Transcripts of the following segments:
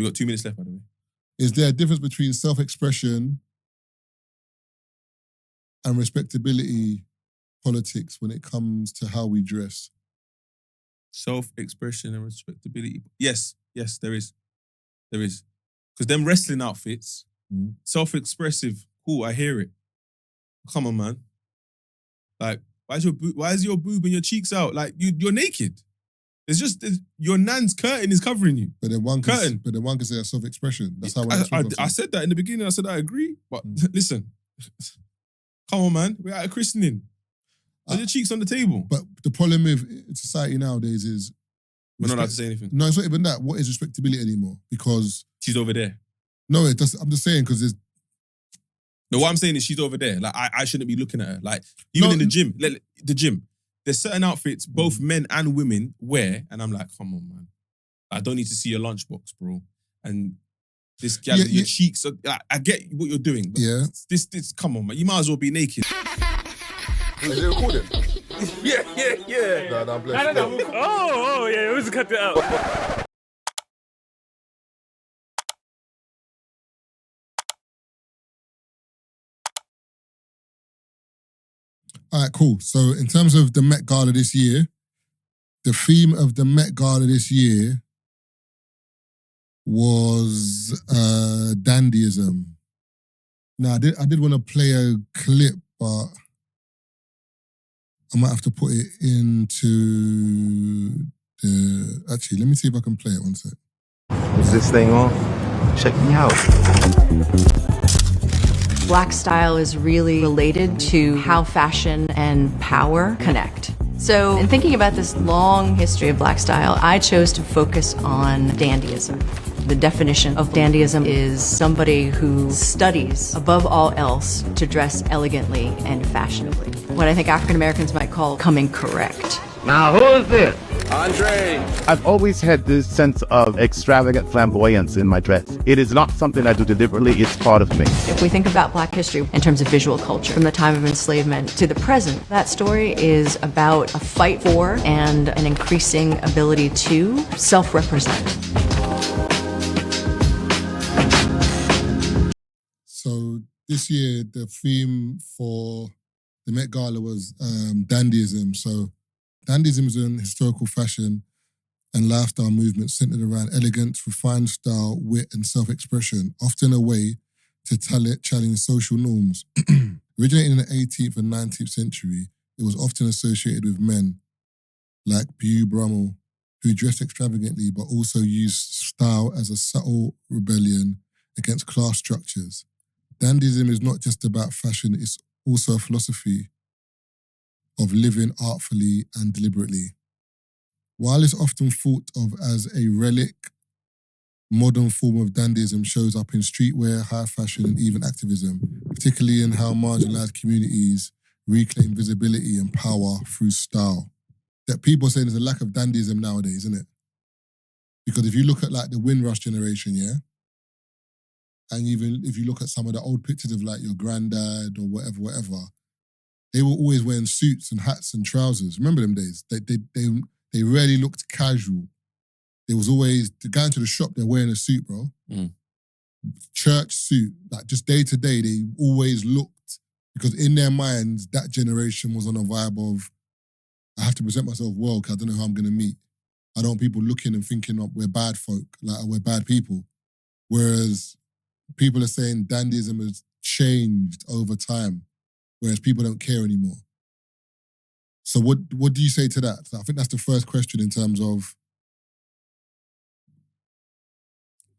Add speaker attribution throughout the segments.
Speaker 1: We've got 2 minutes left, by the way.
Speaker 2: Is there a difference between self-expression and respectability politics when it comes to how we dress?
Speaker 1: Self-expression and respectability. Yes, there is. There is. Because them wrestling outfits, self-expressive, cool, I hear it. Come on, man. Like, why is your boob and your cheeks out? Like, you're naked. Your nan's curtain is covering you.
Speaker 2: But then one can say that's self-expression. That's how
Speaker 1: I said that in the beginning. I said I agree. But listen, come on, man. We're at a christening. Put your cheeks on the table.
Speaker 2: But the problem with society nowadays is...
Speaker 1: We're not allowed to say anything.
Speaker 2: No, it's not even that. What is respectability anymore? Because...
Speaker 1: She's over there.
Speaker 2: No, I'm just saying because there's...
Speaker 1: No, what I'm saying is she's over there. Like, I shouldn't be looking at her. Like, even in the gym. The gym. There's certain outfits both men and women wear, and I'm like, come on, man. I don't need to see your lunchbox, bro. And this gal, your cheeks are... I get what you're doing. But this, come on, man. You might as well be naked.
Speaker 2: Is it recording?
Speaker 3: Yeah.
Speaker 2: No, bless you.
Speaker 3: Oh, yeah, we just cut it out.
Speaker 2: All right, cool. So in terms of the Met Gala this year, the theme of the Met Gala this year was dandyism. Now, I did want to play a clip, but I might have to put it into the... Actually, let me see if I can play it. One sec.
Speaker 4: Is this thing on? Check me out.
Speaker 5: Black style is really related to how fashion and power connect. So in thinking about this long history of black style, I chose to focus on dandyism. The definition of dandyism is somebody who studies, above all else, to dress elegantly and fashionably. What I think African Americans might call coming correct.
Speaker 4: Now, who is this?
Speaker 3: Andre.
Speaker 4: I've always had this sense of extravagant flamboyance in my dress. It is not something I do deliberately, it's part of me.
Speaker 5: If we think about black history in terms of visual culture, from the time of enslavement to the present, that story is about a fight for and an increasing ability to self-represent.
Speaker 2: So this year, the theme for the Met Gala was dandyism. So dandyism is an historical fashion and lifestyle movement centered around elegance, refined style, wit, and self-expression, often a way to challenge social norms. Originating in the 18th and 19th century, it was often associated with men like Beau Brummel, who dressed extravagantly but also used style as a subtle rebellion against class structures. Dandyism is not just about fashion, it's also a philosophy of living artfully and deliberately. While it's often thought of as a relic, modern form of dandyism shows up in streetwear, high fashion, and even activism, particularly in how marginalized communities reclaim visibility and power through style. That people are saying there's a lack of dandyism nowadays, isn't it? Because if you look at like the Windrush generation, yeah? And even if you look at some of the old pictures of like your granddad or whatever, they were always wearing suits and hats and trousers. Remember them days? They rarely looked casual. There was always, going to the shop, they're wearing a suit, bro. Church suit, like just day to day, they always looked, because in their minds, that generation was on a vibe of, I have to present myself well because I don't know who I'm going to meet. I don't want people looking and thinking we're bad folk, like we're bad people. Whereas people are saying dandyism has changed over time, whereas people don't care anymore. So what do you say to that? I think that's the first question in terms of...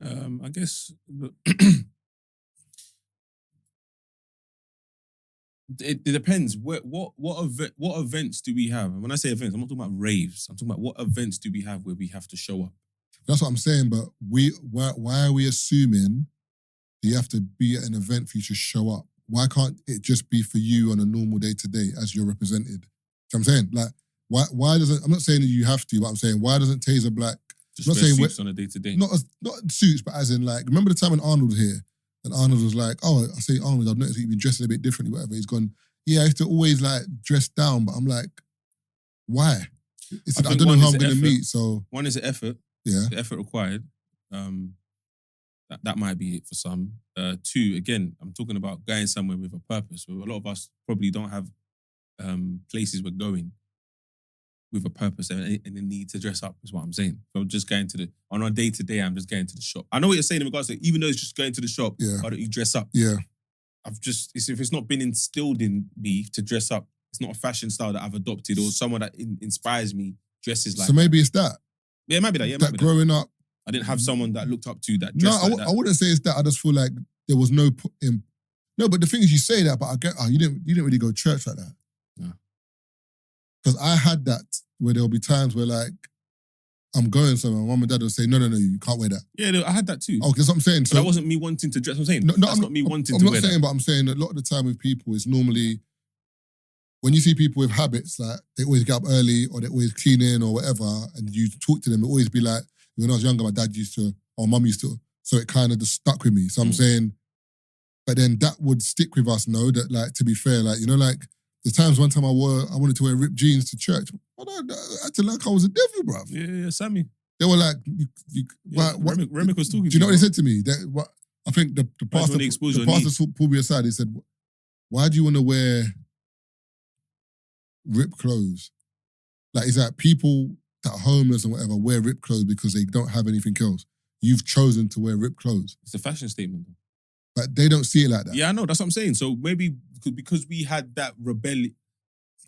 Speaker 1: I guess... It depends. What events do we have? And when I say events, I'm not talking about raves. I'm talking about what events do we have where we have to show up.
Speaker 2: That's what I'm saying, but why are we assuming you have to be at an event for you to show up? Why can't it just be for you on a normal day-to-day as you're represented? You know what I'm saying? Like, why doesn't... I'm not saying that you have to, but I'm saying, why doesn't Tazer Black...
Speaker 1: Just wear suits on a day-to-day.
Speaker 2: Not suits, but as in like... Remember the time when Arnold was here? And Arnold was like, oh, I say Arnold, I've noticed that you've been dressing a bit differently, whatever. He's gone, yeah, I used to always like dress down, but I'm like, why? I don't know who I'm going to meet, so...
Speaker 1: One is the effort.
Speaker 2: Yeah.
Speaker 1: The effort required. That might be it for some. Two, again, I'm talking about going somewhere with a purpose. A lot of us probably don't have places we're going with a purpose and a need to dress up, is what I'm saying. So I'm just going on our day-to-day, I'm just going to the shop. I know what you're saying in regards to, even though it's just going to the shop, why don't you dress up?
Speaker 2: Yeah.
Speaker 1: If it's not been instilled in me to dress up, it's not a fashion style that I've adopted or someone that inspires me dresses like.
Speaker 2: So maybe it's that.
Speaker 1: Yeah, it might be that. Yeah,
Speaker 2: that growing up,
Speaker 1: I didn't have someone that looked up to that dressed like that.
Speaker 2: I wouldn't say it's that. I just feel like there was no No, but the thing is, you say that, but I get, you didn't really go to church like that.
Speaker 1: No.
Speaker 2: Because I had that where there'll be times where like I'm going somewhere, mum and dad will say, no, you can't wear that.
Speaker 1: Yeah, I had that too.
Speaker 2: Oh, that's what I'm saying.
Speaker 1: So that wasn't me wanting to dress. I'm saying that's not me wanting to wear that.
Speaker 2: I'm not saying, but I'm saying a lot of the time with people, it's normally when you see people with habits, like they always get up early or they always clean in or whatever, and you talk to them, it always be like, when I was younger, my dad used to, or mum used to, so it kind of just stuck with me. So I'm saying, but then that would stick with us, no? That like, to be fair, like, you know, like the times one time I wanted to wear ripped jeans to church. I acted like I was a devil, bruv.
Speaker 1: Yeah, Sammy.
Speaker 2: They were like,
Speaker 1: Remick was talking.
Speaker 2: Do you know what they said to me? I think the pastor pulled me aside. He said, why do you want to wear ripped clothes? Like, it's like people that are homeless and whatever wear ripped clothes because they don't have anything else. You've chosen to wear ripped clothes.
Speaker 1: It's a fashion statement.
Speaker 2: But they don't see it like that.
Speaker 1: Yeah, I know. That's what I'm saying. So maybe because we had that rebellion.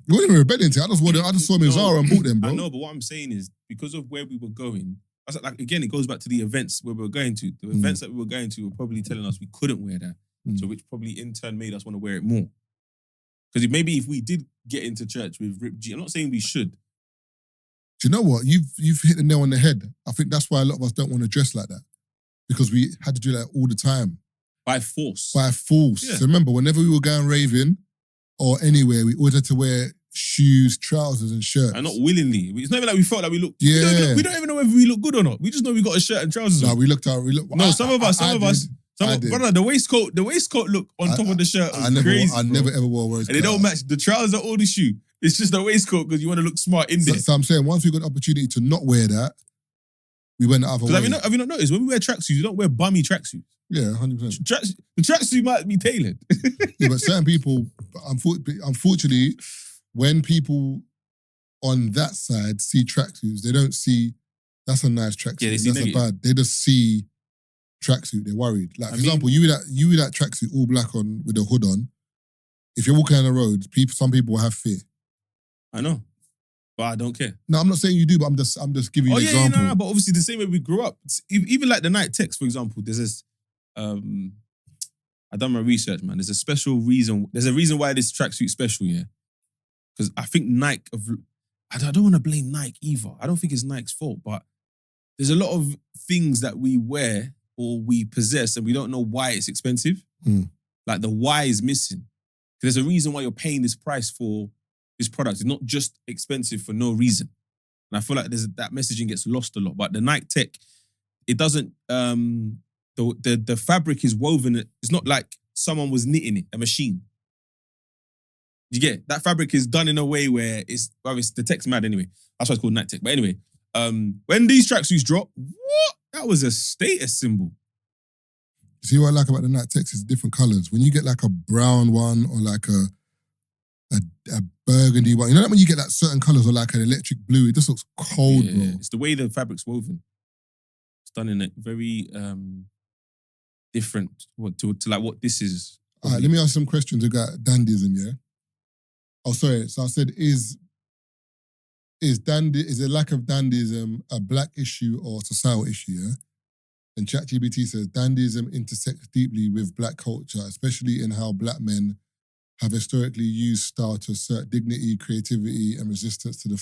Speaker 2: It wasn't even rebellion to it. I just saw them in Zara and bought them, bro.
Speaker 1: I know, but what I'm saying is because of where we were going, like again, it goes back to the events where we were going to. The events that we were going to were probably telling us we couldn't wear that. So which probably in turn made us want to wear it more. Because maybe if we did get into church with ripped jeans, I'm not saying we should.
Speaker 2: Do you know what? You've hit the nail on the head. I think that's why a lot of us don't want to dress like that. Because we had to do that all the time.
Speaker 1: By force.
Speaker 2: By force. Yeah. So remember, whenever we were going raving or anywhere, we always had to wear shoes, trousers and shirts.
Speaker 1: And not willingly. It's not even like we felt like we looked...
Speaker 2: Yeah.
Speaker 1: We don't even know whether we look good or not. We just know we got a shirt and trousers on.
Speaker 2: No, we looked... No,
Speaker 1: some of us... Brother, the waistcoat look on top of the shirt was crazy.
Speaker 2: I never ever wore a waistcoat.
Speaker 1: And they don't match the trousers or the shoe. It's just the waistcoat because you want to look smart in there.
Speaker 2: So I'm saying, once we got the opportunity to not wear that, we went the other way.
Speaker 1: Have you not noticed, when we wear tracksuits, you don't wear bummy tracksuits.
Speaker 2: Yeah, 100%.
Speaker 1: The tracksuit might be tailored.
Speaker 2: Yeah, but certain people, unfortunately, when people on that side see tracksuits, they don't see, that's a nice tracksuit. Yeah, that's a bad. They just see tracksuit, they're worried. Like, for example, you with that tracksuit all black on with a hood on, if you're walking down the road, some people will have fear.
Speaker 1: I know. But I don't care.
Speaker 2: No, I'm not saying you do, but I'm just giving you an example.
Speaker 1: No, but obviously the same way we grew up. Even like the night text, for example, there's this, I done my research, man. There's a special reason. There's a reason why this tracksuit's special, yeah? Because I think Nike, I don't want to blame Nike either. I don't think it's Nike's fault, but there's a lot of things that we wear or we possess and we don't know why it's expensive. Like the why is missing. There's a reason why you're paying this price for this product. It's not just expensive for no reason. And I feel like that messaging gets lost a lot. But the Nike tech, it doesn't, the fabric is woven, it's not like someone was knitting it, a machine. You get it? That fabric is done in a way where it's the tech's mad anyway. That's why it's called Nike tech. But anyway, when these tracksuits drop, what? That was a status symbol.
Speaker 2: See what I like about the Nike Techs is different colours. When you get like a brown one or like a burgundy one, you know that when you get that certain colours or like an electric blue, it just looks cold, bro.
Speaker 1: It's the way the fabric's woven. It's done in a very different to like what this is.
Speaker 2: All right, let me ask some questions about dandyism, yeah? Oh, sorry. So I said, is a lack of dandyism a black issue or societal issue, yeah? And ChatGPT says, dandyism intersects deeply with black culture, especially in how black men have historically used style to assert dignity, creativity, and resistance in the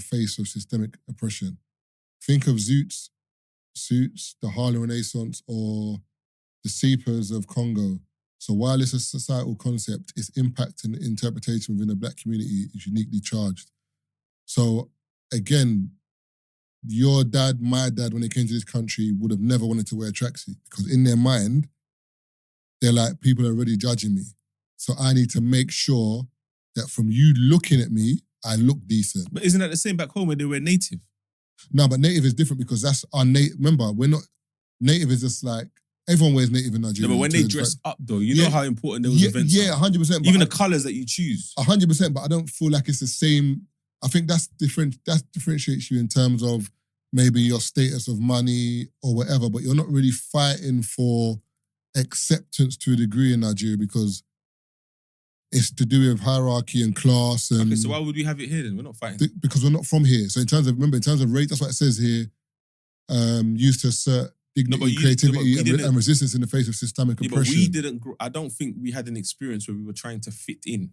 Speaker 2: face of systemic oppression. Think of Suits, the Harlem Renaissance, or the Seepers of Congo. So while it's a societal concept, its impact and interpretation within the black community is uniquely charged. So again, your dad, my dad, when they came to this country, would have never wanted to wear a tracksuit because in their mind, they're like, people are already judging me. So I need to make sure that from you looking at me, I look decent.
Speaker 1: But isn't that the same back home where they were native?
Speaker 2: No, but native is different because that's our native. Remember, we're not, native is just like, everyone wears native in Nigeria.
Speaker 1: No, but when they dress up though, you know how important those events are.
Speaker 2: Yeah, 100%.
Speaker 1: Even the colours that you choose.
Speaker 2: 100%, but I don't feel like it's the same. I think that's different. That differentiates you in terms of maybe your status of money or whatever, but you're not really fighting for acceptance to a degree in Nigeria because it's to do with hierarchy and class. And
Speaker 1: Okay, so why would we have it here then? We're not fighting.
Speaker 2: because we're not from here. So in terms of race, that's what it says here. Used to assert dignity, creativity, and resistance in the face of systemic
Speaker 1: Yeah, but
Speaker 2: oppression.
Speaker 1: we didn't. I don't think we had an experience where we were trying to fit in.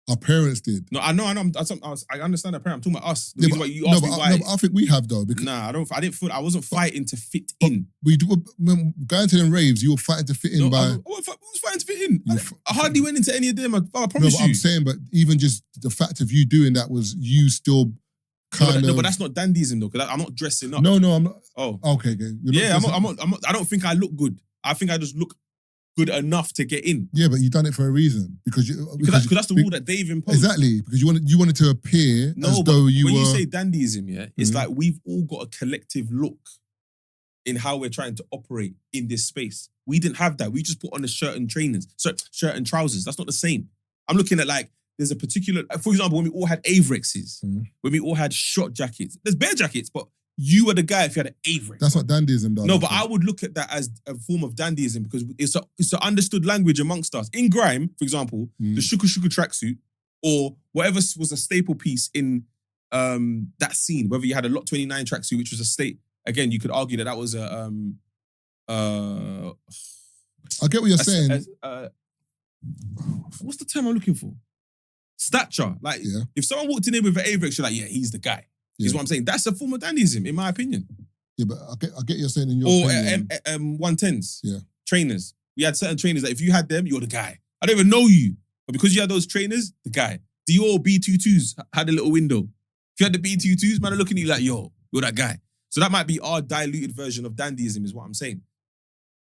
Speaker 2: Our parents did.
Speaker 1: No, I know. I understand that. I'm talking about us. The
Speaker 2: Yeah,
Speaker 1: reason why you asked me why.
Speaker 2: No, but I think we have though. Because
Speaker 1: Nah, I didn't feel. I wasn't fighting to fit in.
Speaker 2: we do, when going to them raves, you were fighting to fit in by.
Speaker 1: I was fighting to fit in. I hardly went into any of them. I promise
Speaker 2: No, but
Speaker 1: you.
Speaker 2: I'm saying, but even just the fact of you doing that was you still kind of.
Speaker 1: No, but that's not dandyism though. Because I'm not dressing up.
Speaker 2: No, I'm not.
Speaker 1: Oh,
Speaker 2: okay.
Speaker 1: I'm not. I don't think I look good. I think I just look good enough to get in.
Speaker 2: Yeah, but you've done it for a reason because
Speaker 1: that's the rule that they've imposed.
Speaker 2: Exactly, because you wanted to appear as though you
Speaker 1: when
Speaker 2: were.
Speaker 1: you say dandyism, yeah, it's like we've all got a collective look in how we're trying to operate in this space. We didn't have that. We just put on a shirt and trousers. That's not the same. I'm looking at like there's a particular, for example, when we all had Avrexes, when we all had short jackets. There's bare jackets, but you were the guy if you had an Avrex.
Speaker 2: That's not dandyism, though.
Speaker 1: No, but I would look at that as a form of dandyism because it's an understood language amongst us. In grime, for example, the shuku tracksuit or whatever was a staple piece in that scene, whether you had a Lot 29 tracksuit, which was a state, again, you could argue that was a...
Speaker 2: I get what you're saying.
Speaker 1: What's the term I'm looking for? Stature. Like, if someone walked in here with an Avrex, you're like, yeah, he's the guy. Is what I'm saying. That's a form of dandyism, in my opinion.
Speaker 2: Yeah, but I get you're saying in your opinion.
Speaker 1: Or 110s.
Speaker 2: Yeah.
Speaker 1: Trainers. We had certain trainers that if you had them, you're the guy. I don't even know you. But because you had those trainers, the guy. Dior B22s had a little window. If you had the B22s, man are looking at you like, yo, you're that guy. So that might be our diluted version of dandyism is what I'm saying.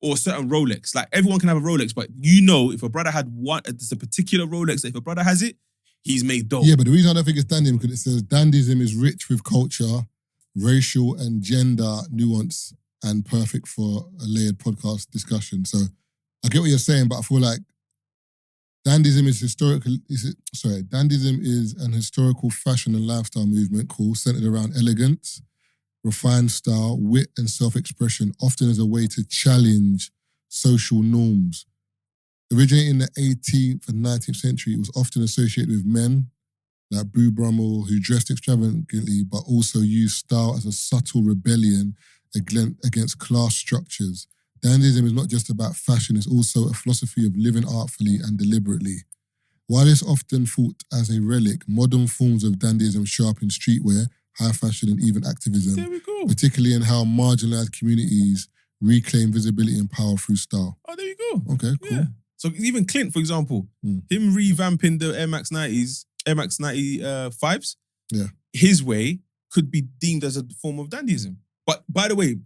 Speaker 1: Or certain Rolex. Like everyone can have a Rolex, but you know if a brother had one, there's a particular Rolex that if a brother has it, he's made dope.
Speaker 2: Yeah, but the reason I don't think it's dandyism because it says dandyism is rich with culture, racial and gender nuance, and perfect for a layered podcast discussion. So I get what you're saying, but I feel like dandyism is dandyism is an historical fashion and lifestyle movement centered around elegance, refined style, wit, and self-expression, often as a way to challenge social norms. Originating in the 18th and 19th century, it was often associated with men like Boo Brummel who dressed extravagantly but also used style as a subtle rebellion against class structures. Dandyism is not just about fashion, it's also a philosophy of living artfully and deliberately. While it's often thought as a relic, modern forms of dandyism show up in streetwear, high fashion, and even activism,
Speaker 1: There we go.
Speaker 2: particularly in how marginalized communities reclaim visibility and power through style.
Speaker 1: Oh, there you go.
Speaker 2: Okay, cool.
Speaker 1: Yeah. So even Clint, for example, him revamping the Air Max 95s, his way could be deemed as a form of dandyism. But by the way,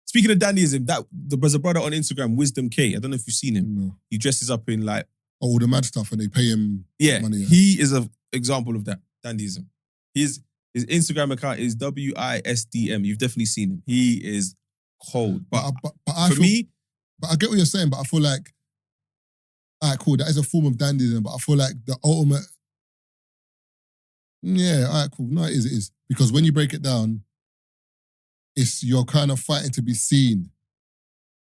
Speaker 1: speaking of dandyism, there's a brother on Instagram, Wisdom K. I don't know if you've seen him.
Speaker 2: No.
Speaker 1: He dresses up in like...
Speaker 2: all the mad stuff and they pay him money. Yeah.
Speaker 1: He is an example of that, dandyism. His Instagram account is WISDM. You've definitely seen him. He is cold. But I get
Speaker 2: what you're saying, but I feel like, all right, cool, that is a form of dandyism, but I feel like the ultimate, all right, cool, no, it is. Because when you break it down, you're kind of fighting to be seen.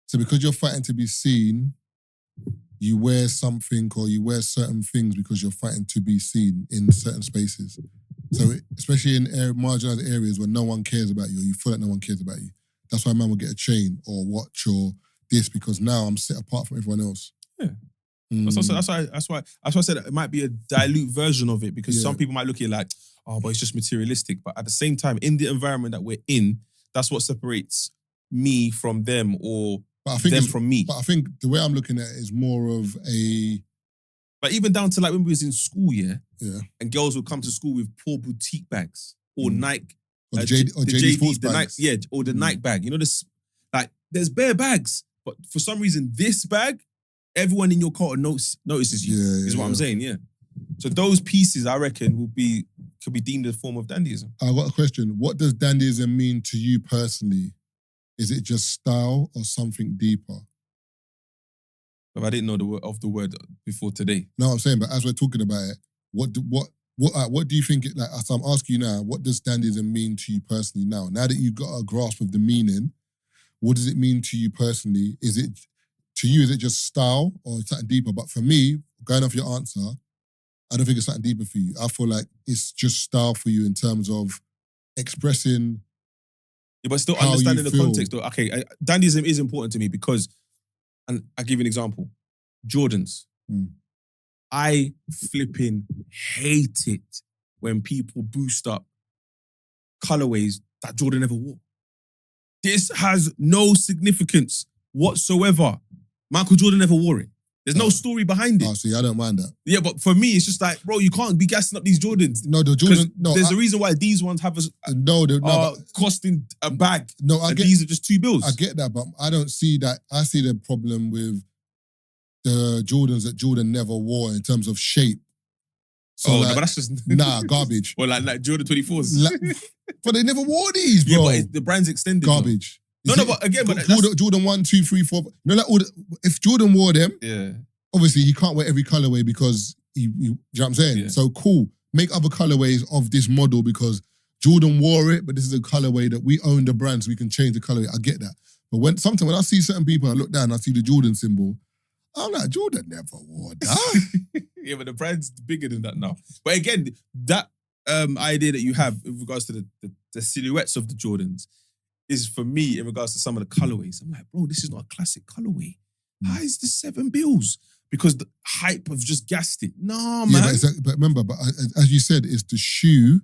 Speaker 2: So because you're fighting to be seen, you wear something or you wear certain things because you're fighting to be seen in certain spaces. So especially in marginalized areas where no one cares about you or you feel like no one cares about you. That's why a man will get a chain or watch or this because now I'm set apart from everyone else.
Speaker 1: Yeah. That's why I said it might be a dilute version of it because some people might look at it like, oh, but it's just materialistic. But at the same time, in the environment that we're in, that's what separates me from them or them from me.
Speaker 2: But I think the way I'm looking at it is more of a...
Speaker 1: But even down to like when we was in school, and girls would come to school with poor boutique bags or Nike.
Speaker 2: Or JD sports bags.
Speaker 1: Or the Nike bag. You know, there's bare bags. But for some reason, this bag, everyone in your culture notices you, is what I'm saying, So those pieces, I reckon, could be deemed a form of dandyism.
Speaker 2: I got a question. What does dandyism mean to you personally? is it just style or something deeper?
Speaker 1: But I didn't know the word before today.
Speaker 2: No, I'm saying, but as we're talking about it, what do you think? Like, as I'm asking you now, what does dandyism mean to you personally now? Now that you've got a grasp of the meaning, what does it mean to you personally? Is it just style or something deeper? But for me, going off your answer, I don't think it's something deeper for you. I feel like it's just style for you in terms of expressing.
Speaker 1: Yeah, but still
Speaker 2: how
Speaker 1: understanding
Speaker 2: you
Speaker 1: the
Speaker 2: feel.
Speaker 1: context though. Okay, dandyism is important to me because, and I'll give you an example. Jordans. I flipping hate it when people boost up colorways that Jordan never wore. This has no significance whatsoever. Michael Jordan never wore it. There's no story behind it.
Speaker 2: Oh, see, I don't mind that.
Speaker 1: Yeah, but for me, it's just like, bro, you can't be gassing up these Jordans.
Speaker 2: No, the Jordan. No,
Speaker 1: there's a reason why these ones have costing a bag.
Speaker 2: No,
Speaker 1: these are just $2.
Speaker 2: I get that, but I don't see that. I see the problem with the Jordans that Jordan never wore in terms of shape. So
Speaker 1: no, but that's just
Speaker 2: garbage.
Speaker 1: Or like Jordan 24s.
Speaker 2: But they never wore these, bro.
Speaker 1: Yeah, but the brand's extended.
Speaker 2: Garbage.
Speaker 1: But again,
Speaker 2: Jordan 1, 2, 3, 4. You know, like if Jordan wore them,
Speaker 1: yeah,
Speaker 2: obviously he can't wear every colorway because you know what I'm saying?
Speaker 1: Yeah.
Speaker 2: So cool. Make other colorways of this model because Jordan wore it, but this is a colorway that we own the brand, so we can change the colorway. I get that. But when I see certain people, I look down, I see the Jordan symbol, I'm like, Jordan never wore that.
Speaker 1: Yeah, but the brand's bigger than that now. But again, that idea that you have in regards to the silhouettes of the Jordans is for me in regards to some of the colorways. I'm like, bro, this is not a classic colorway. How is this $7? Because the hype have just gassed it. No, man.
Speaker 2: Yeah, but remember, as you said, it's the shoe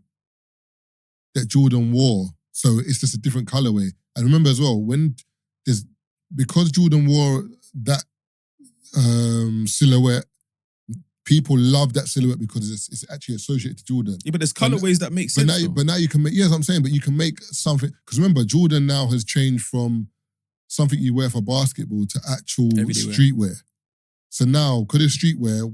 Speaker 2: that Jordan wore. So it's just a different colorway. And remember as well, because Jordan wore that silhouette, people love that silhouette because it's actually associated to Jordan.
Speaker 1: Yeah, but there's colorways that make sense.
Speaker 2: But now you can make, yes, I'm saying, but you can make something, because remember, Jordan now has changed from something you wear for basketball to actual streetwear. So now, because it's streetwear,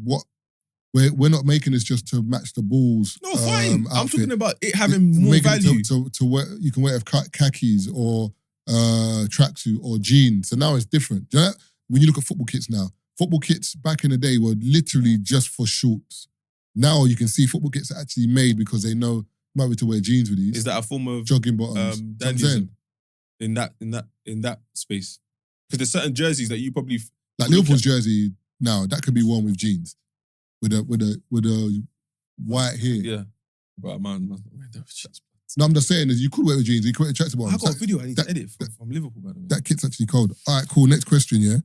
Speaker 2: we're not making this just to match the Bulls.
Speaker 1: No, fine. I'm
Speaker 2: outfit.
Speaker 1: talking about it having more value.
Speaker 2: To wear, you can wear it with khakis or tracksuit or jeans. So now it's different. You know, when you look at football kits now, football kits back in the day were literally just for shorts. Now you can see football kits are actually made because they know you might be to wear jeans with these.
Speaker 1: Is that a form of
Speaker 2: jogging bottoms?
Speaker 1: Dandyism in that space? Because there's certain jerseys that you probably
Speaker 2: like Liverpool's jersey now that could be worn with jeans, with a white hair.
Speaker 1: Yeah, but man,
Speaker 2: no, I'm just saying is you could wear with jeans. You could wear a tracksuit bottom.
Speaker 1: I got a video I need to edit from Liverpool, by the way.
Speaker 2: That kit's actually cold. All right, cool. Next question, yeah.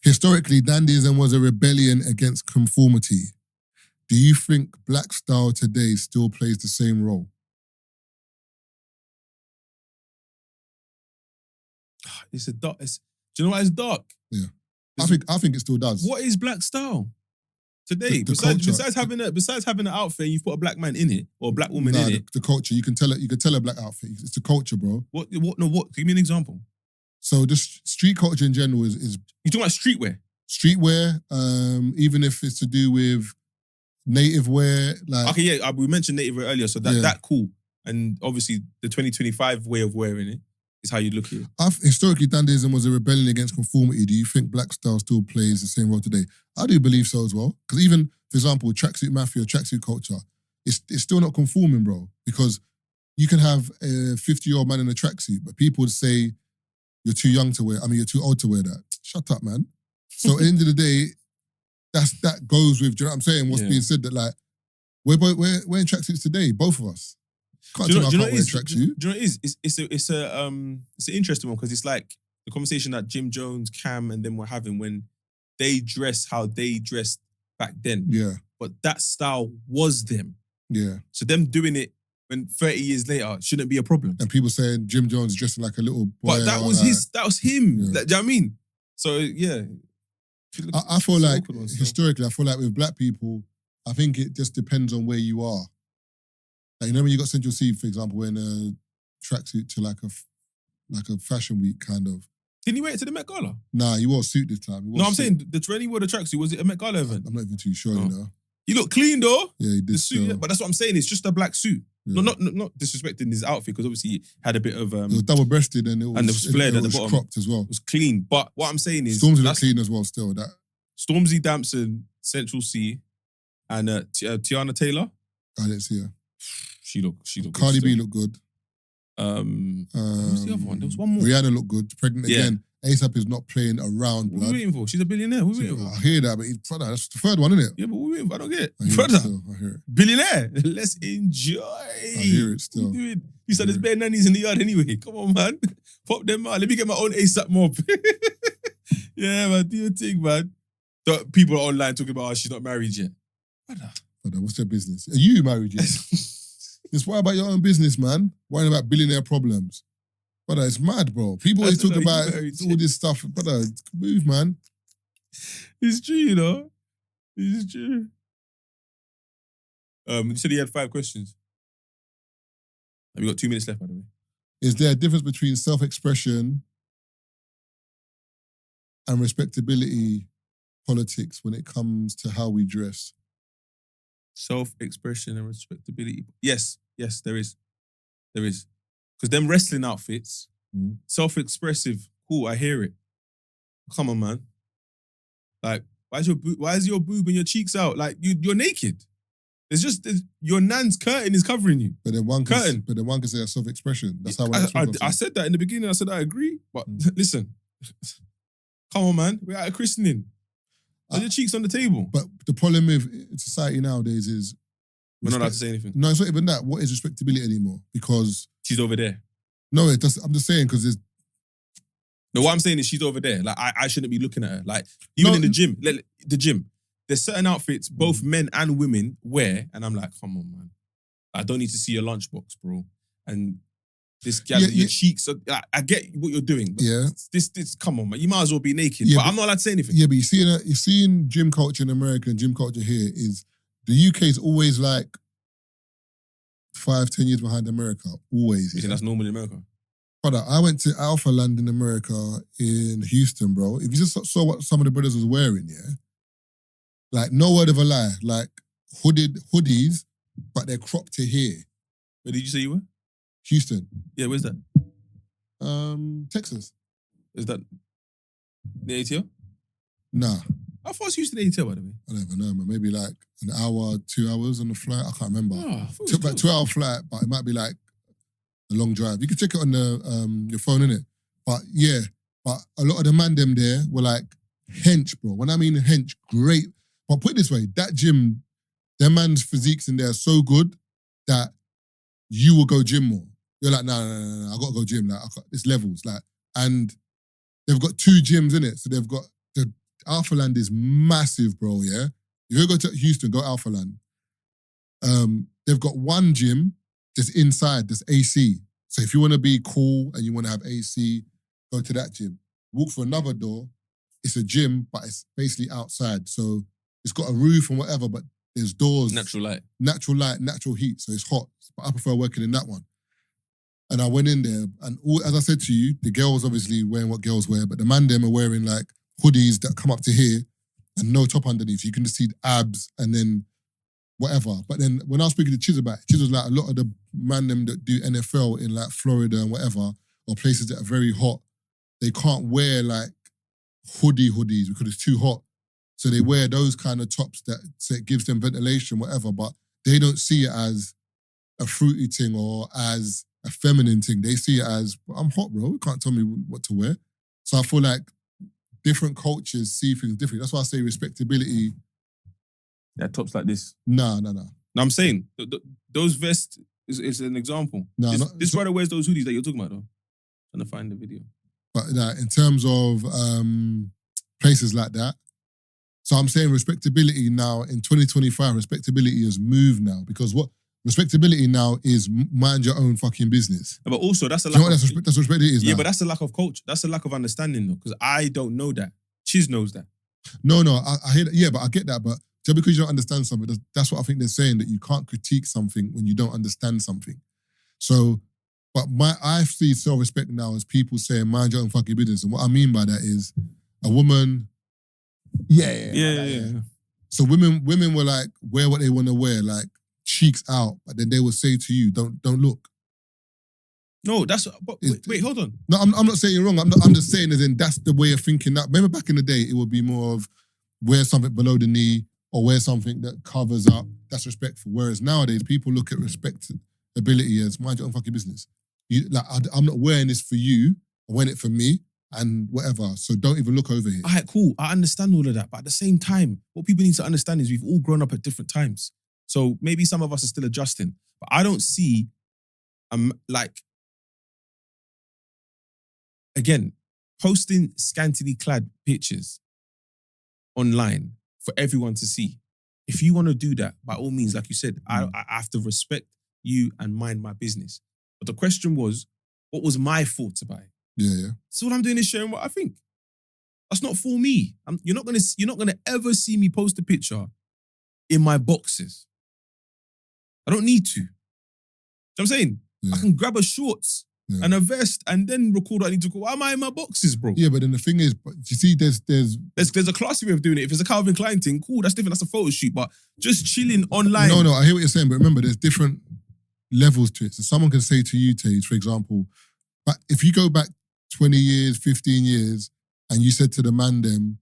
Speaker 2: Historically, dandyism was a rebellion against conformity. Do you think black style today still plays the same role?
Speaker 1: It's a dark. Do you know why it's dark?
Speaker 2: Yeah, I think it still does.
Speaker 1: What is black style today?
Speaker 2: The
Speaker 1: besides having an outfit, you've put a black man in it or a black woman in it.
Speaker 2: The culture. You can tell a black outfit. It's the culture, bro.
Speaker 1: What? Give me an example.
Speaker 2: So the street culture in general is
Speaker 1: you talking about streetwear?
Speaker 2: Streetwear, even if it's to do with native wear, like
Speaker 1: okay, yeah, we mentioned native wear earlier, so that cool. And obviously, the 2025 way of wearing it is how you look at it.
Speaker 2: Historically, dandyism was a rebellion against conformity. Do you think black style still plays the same role today? I do believe so as well. Because even, for example, tracksuit mafia, tracksuit culture, it's still not conforming, bro. Because you can have a 50-year-old man in a tracksuit, but people would say you're too young to wear. I mean, you're too old to wear that. Shut up, man. So at the end of the day, that goes with, do you know what I'm saying? What's being said that like, we're wearing tracksuits today, both of us. Can't tell me I can't wear a tracksuit.
Speaker 1: Do you know what it is? It's an interesting one because it's like the conversation that Jim Jones, Cam, and them were having when they dress how they dressed back then.
Speaker 2: Yeah.
Speaker 1: But that style was them.
Speaker 2: Yeah.
Speaker 1: So them doing it when 30 years later shouldn't be a problem.
Speaker 2: And people saying Jim Jones dressing like a little boy.
Speaker 1: But that was him.
Speaker 2: Yeah.
Speaker 1: Like, do you know what I mean? So yeah.
Speaker 2: I feel like historically, I feel like with black people, I think it just depends on where you are. Like, you know when you got Central C, for example, wearing a tracksuit to like a fashion week kind of.
Speaker 1: Didn't he wear it to the Met Gala?
Speaker 2: Nah, he wore a suit this time.
Speaker 1: No, I'm saying when he wore the tracksuit, was it a Met Gala event?
Speaker 2: I'm not even too sure, you know.
Speaker 1: He looked clean though.
Speaker 2: Yeah, he did.
Speaker 1: The suit, yeah, but that's what I'm saying. It's just a black suit.
Speaker 2: Yeah.
Speaker 1: Not disrespecting his outfit because obviously he had a bit of
Speaker 2: It was double-breasted and it was
Speaker 1: flared
Speaker 2: it
Speaker 1: at the
Speaker 2: was
Speaker 1: bottom.
Speaker 2: cropped as well.
Speaker 1: It was clean. But what I'm saying is
Speaker 2: Stormzy looked clean as well still. That
Speaker 1: Stormzy Damson, Central C, and Tiana Taylor.
Speaker 2: I didn't see her.
Speaker 1: She looked
Speaker 2: Cardi
Speaker 1: good
Speaker 2: B
Speaker 1: still.
Speaker 2: looked good.
Speaker 1: Who's the other one? There was one more.
Speaker 2: Rihanna looked good. Pregnant
Speaker 1: Yeah.
Speaker 2: again. ASAP is not playing around,
Speaker 1: What are
Speaker 2: blood.
Speaker 1: we waiting for? She's a billionaire. What are we waiting for?
Speaker 2: I hear that, but brother, that's the third one, isn't it?
Speaker 1: Yeah, but what are we waiting for? I don't get it.
Speaker 2: I hear
Speaker 1: Brother,
Speaker 2: it still. I hear it.
Speaker 1: billionaire. Let's enjoy.
Speaker 2: I hear it still.
Speaker 1: What are you doing? You said there's bare nannies in the yard anyway. Come on, man. Pop them out. Let me get my own ASAP mob. Yeah, man. Do your thing, man. The people are online talking about how she's not married yet. Brother.
Speaker 2: Brother, what's your business? Are you married yet? Just worry about your own business, man. Worrying about billionaire problems. Brother, it's mad, bro. People always talk about all this stuff. Brother, move, man.
Speaker 1: It's true, you know. It's true. You said he had 5 questions. Have you got 2 minutes left, by the way?
Speaker 2: Is there a difference between self-expression and respectability politics when it comes to how we dress?
Speaker 1: Self-expression and respectability. Yes, there is. There is. Because them wrestling outfits, self-expressive, cool, I hear it. Come on, man. Like, why is your boob and your cheeks out? Like, you're naked. Your nan's curtain is covering you.
Speaker 2: But then one can
Speaker 1: Curtain.
Speaker 2: say that's self-expression. That's how
Speaker 1: I said that in the beginning. I said I agree. But listen, come on, man. We're at a christening. Put your cheeks on the table.
Speaker 2: But the problem with society nowadays is
Speaker 1: We're not allowed to say anything.
Speaker 2: no, it's not even that. What is respectability anymore? Because
Speaker 1: She's over there.
Speaker 2: no, I'm just saying because there's
Speaker 1: No, what I'm saying is she's over there. Like, I shouldn't be looking at her. Like, even in the gym, there's certain outfits both men and women wear, and I'm like, come on, man. I don't need to see your lunchbox, bro. And this gal, your cheeks, I get what you're doing. But this, come on, man. You might as well be naked. But I'm not allowed to say anything.
Speaker 2: Yeah, but you're seeing gym culture in America and gym culture here is the UK is always like 5-10 years behind America. Always.
Speaker 1: You think that's normal in America?
Speaker 2: Brother, I went to Alpha Land in America in Houston, bro. If you just saw what some of the brothers was wearing, yeah, like no word of a lie, like hoodies, but they're cropped to here.
Speaker 1: Where did you say you were?
Speaker 2: Houston.
Speaker 1: Yeah, where's that?
Speaker 2: Texas.
Speaker 1: Is that the ATL?
Speaker 2: Nah,
Speaker 1: How far is Houston ATL, by the way?
Speaker 2: I don't even know, man. Maybe like an hour, 2 hours on the flight. I can't remember.
Speaker 1: Oh, I thought it was
Speaker 2: Took like
Speaker 1: close.
Speaker 2: 2-hour flight, but it might be like a long drive. You can check it on the your phone, innit? But yeah, but a lot of the man them there were like hench, bro. When I mean hench, great. But put it this way, that gym, their man's physiques in there are so good that you will go gym more. You're like, no, I gotta go gym. Like, it's levels. Like, and they've got 2 gyms in it. So they've got the Alpha Land is massive, bro. Yeah. If you go to Houston, go Alpha Land. They've got one gym just inside, there's AC. So if you want to be cool and you want to have AC, go to that gym. Walk through another door, it's a gym, but it's basically outside. So it's got a roof and whatever, but there's doors.
Speaker 1: Natural light.
Speaker 2: Natural light, natural heat. So it's hot. But I prefer working in that one. And I went in there, and as I said to you, the girls obviously wearing what girls wear, but the man them are wearing like hoodies that come up to here and no top underneath. You can just see the abs and then whatever. But then when I was speaking to Chiz about it, Chiz was like, a lot of the man them that do NFL in like Florida and whatever, or places that are very hot, they can't wear like hoodies because it's too hot. So they wear those kind of tops that so it gives them ventilation, whatever, but they don't see it as a fruity thing or as a feminine thing. They see it as, I'm hot, bro. You can't tell me what to wear. So I feel like different cultures see things differently. That's why I say respectability.
Speaker 1: Yeah, tops like this.
Speaker 2: Nah.
Speaker 1: No, I'm saying, those vests is an example.
Speaker 2: No,
Speaker 1: this brother wears those hoodies that you're talking about, though. I'm trying to find the video.
Speaker 2: But in terms of places like that, so I'm saying respectability now, in 2025, respectability has moved now because what respectability now is mind your own fucking business.
Speaker 1: But also, that's a
Speaker 2: Do you
Speaker 1: lack
Speaker 2: know
Speaker 1: of...
Speaker 2: what that's respectability is
Speaker 1: Yeah,
Speaker 2: now?
Speaker 1: but that's a lack of culture. That's a lack of understanding, though, because I don't know that. Chiz knows that.
Speaker 2: No, I hear that. Yeah, but I get that. But just because you don't understand something, that's what I think they're saying, that you can't critique something when you don't understand something. So, but I see self-respect now as people saying mind your own fucking business. And what I mean by that is a woman... Yeah.
Speaker 1: Yeah.
Speaker 2: So women were like, wear what they want to wear. Like, cheeks out, but then they will say to you, don't look.
Speaker 1: No, that's. But wait, hold on.
Speaker 2: No, I'm not saying you're wrong. I'm just saying as in that's the way of thinking. That remember back in the day, it would be more of wear something below the knee or wear something that covers up. That's respectful. Whereas nowadays, people look at respectability as mind your own fucking business. I'm not wearing this for you. I'm wearing it for me and whatever. So don't even look over here.
Speaker 1: All right, cool. I understand all of that, but at the same time, what people need to understand is we've all grown up at different times. So maybe some of us are still adjusting, but I don't see, again, posting scantily clad pictures online for everyone to see. If you want to do that, by all means, like you said, I have to respect you and mind my business. But the question was, what was my thoughts about it?
Speaker 2: Yeah.
Speaker 1: So what I'm doing is sharing what I think. That's not for me. You're not gonna ever see me post a picture in my boxes. I don't need to. You know what I'm saying?
Speaker 2: Yeah.
Speaker 1: I can grab a shorts and a vest and then record what I need to record. Why am I in my boxes, bro?
Speaker 2: Yeah, but then the thing is, you see, there's
Speaker 1: a classy way of doing it. If it's a Calvin Klein thing, cool, that's different. That's a photo shoot. But just chilling online.
Speaker 2: No, I hear what you're saying, but remember, there's different levels to it. So someone can say to you, Taze, for example, but if you go back 20 years, 15 years, and you said to the man them,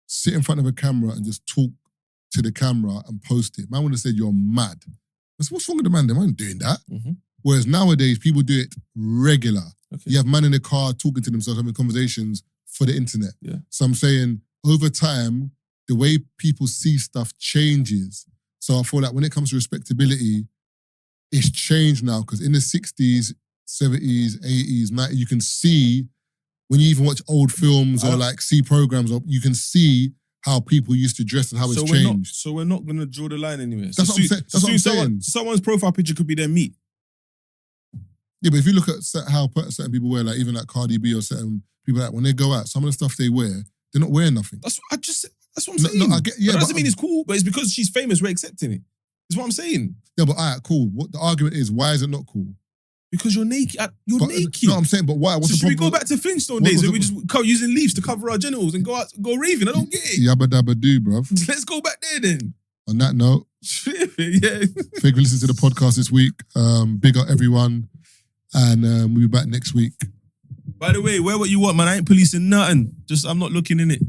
Speaker 2: sit in front of a camera and just talk to the camera and post it, man would have said you're mad. I said, what's wrong with the man them? I'm doing that.
Speaker 1: Mm-hmm.
Speaker 2: Whereas nowadays, people do it regular.
Speaker 1: Okay.
Speaker 2: You have man in the car talking to themselves, having conversations for the internet.
Speaker 1: Yeah.
Speaker 2: So I'm saying, over time, the way people see stuff changes. So I feel like when it comes to respectability, it's changed now, because in the 60s, 70s, 80s, 90s, you can see, when you even watch old films or like see programs, or you can see how people used to dress and how it's changed.
Speaker 1: So we're not going to draw the line anywhere.
Speaker 2: That's what I'm saying.
Speaker 1: Someone's profile picture could be their meat.
Speaker 2: Yeah, but if you look at how certain people wear, like even like Cardi B or certain people, like when they go out, some of the stuff they wear, they're not wearing nothing.
Speaker 1: That's what I'm saying.
Speaker 2: No, I get, yeah,
Speaker 1: that doesn't mean it's cool, but it's because she's famous, we're accepting it. Is what I'm saying.
Speaker 2: Yeah, but all right, cool. What the argument is, why is it not cool?
Speaker 1: Because you're naked. Naked.
Speaker 2: No, I'm saying, but why? What's
Speaker 1: so
Speaker 2: the
Speaker 1: should we
Speaker 2: problem?
Speaker 1: go back to Flintstone days and we just using leaves to cover our genitals and go raving? I don't get it.
Speaker 2: Yabba dabba do, bruv.
Speaker 1: Let's go back there then.
Speaker 2: On that note,
Speaker 1: yeah.
Speaker 2: thank you for listening to the podcast this week. Big up everyone. And we'll be back next week.
Speaker 1: By the way, wear what you want, man. I ain't policing nothing. Just I'm not looking in it.